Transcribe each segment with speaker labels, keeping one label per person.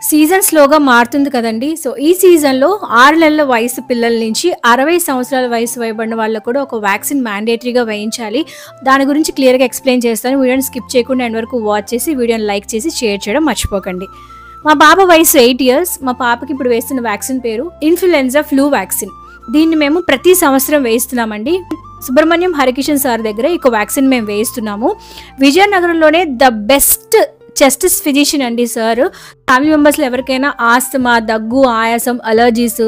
Speaker 1: Season స్లోగా మారుతుంది కదండీ. సో, ఈ సీజన్‌లో 6 నెలల వయసు పిల్లల నుంచి 60 సంవత్సరాల వయసు పైబడిన వాళ్ళకి కూడా ఒక వ్యాక్సిన్ మ్యాండేటరీగా వేయించాలి. దాని గురించి క్లియర్‌గా ఎక్స్‌ప్లెయిన్ చేస్తాను. వీడియోని స్కిప్ చేయకుండా ఎండ్ వరకు వాచ్ చేసి వీడియోని లైక్ చేసి షేర్ చేయడం మర్చిపోకండి. మా పాప వయసు 8 ఇయర్స్. మా పాపకి ఇప్పుడు వేస్తున్న వ్యాక్సిన్ పేరు ఇన్‌ఫ్లుయెన్జా ఫ్లూ వ్యాక్సిన్. దీన్ని మేము ప్రతి సంవత్సరం వేయిస్తున్నామండి. సుబ్రహ్మణ్యం హరికిషన్ సార్ దగ్గర ఈ వ్యాక్సిన్ మేము వేయిస్తున్నాము. విజయనగరంలోనే ద బెస్ట్ చెస్ట్ ఫిజిషియన్ అండి సార్. ఫ్యామిలీ మెంబర్స్లో ఎవరికైనా ఆస్తమా, దగ్గు, ఆయాసం, అలర్జీస్,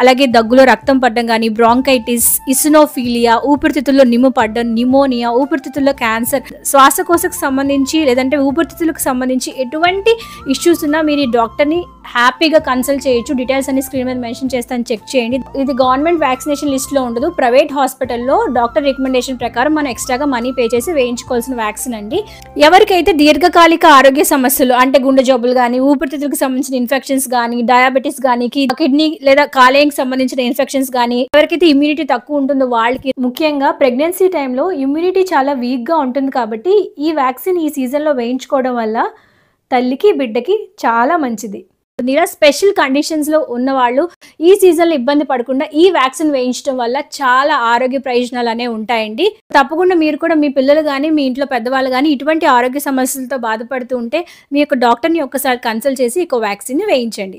Speaker 1: అలాగే దగ్గులో రక్తం పడడం కానీ, బ్రాంకైటిస్, ఇసినోఫీలియా, ఊపిరితిత్తుల్లో నిమ్ము పడడం, నిమోనియా, ఊపిరితిత్తుల్లో క్యాన్సర్, శ్వాసకోశకు సంబంధించి లేదంటే ఊపిరితిత్తులకు సంబంధించి ఎటువంటి ఇష్యూస్ ఉన్నా మీరు ఈ డాక్టర్ని హ్యాపీగా కన్సల్ట్ చేయొచ్చు. డీటెయిల్స్ అన్ని స్క్రీన్ మీద మెన్షన్ చేస్తాను, చెక్ చేయండి. ఇది గవర్నమెంట్ వ్యాక్సినేషన్ లిస్ట్లో ఉండదు. ప్రైవేట్ హాస్పిటల్లో డాక్టర్ రికమెండేషన్ ప్రకారం మనం ఎక్స్ట్రాగా మనీ పే చేసి వేయించుకోవాల్సిన వ్యాక్సిన్ అండి. ఎవరికైతే దీర్ఘకాలిక ఆరోగ్య సమస్యలు అంటే గుండె జబ్బులు కానీ, ఊపిరితిత్తులకు సంబంధించిన ఇన్ఫెక్షన్స్ కానీ, డయాబెటీస్ కానీ, కిడ్నీ లేదా కాలేయానికి సంబంధించిన ఇన్ఫెక్షన్స్ కానీ, ఎవరికైతే ఇమ్యూనిటీ తక్కువ ఉంటుందో వాళ్ళకి, ముఖ్యంగా ప్రెగ్నెన్సీ టైంలో ఇమ్యూనిటీ చాలా వీక్గా ఉంటుంది కాబట్టి ఈ వ్యాక్సిన్ ఈ సీజన్లో వేయించుకోవడం వల్ల తల్లికి బిడ్డకి చాలా మంచిది. ఇలా స్పెషల్ కండిషన్స్లో ఉన్నవాళ్ళు ఈ సీజన్లో ఇబ్బంది పడకుండా ఈ వ్యాక్సిన్ వేయించడం వల్ల చాలా ఆరోగ్య ప్రయోజనాలు అనేవి ఉంటాయండి. తప్పకుండా మీరు కూడా మీ పిల్లలు కానీ, మీ ఇంట్లో పెద్దవాళ్ళు కానీ ఇటువంటి ఆరోగ్య సమస్యలతో బాధపడుతూ ఉంటే మీ యొక్క డాక్టర్ని ఒక్కసారి కన్సల్ట్ చేసి ఈ వ్యాక్సిన్ వేయించండి.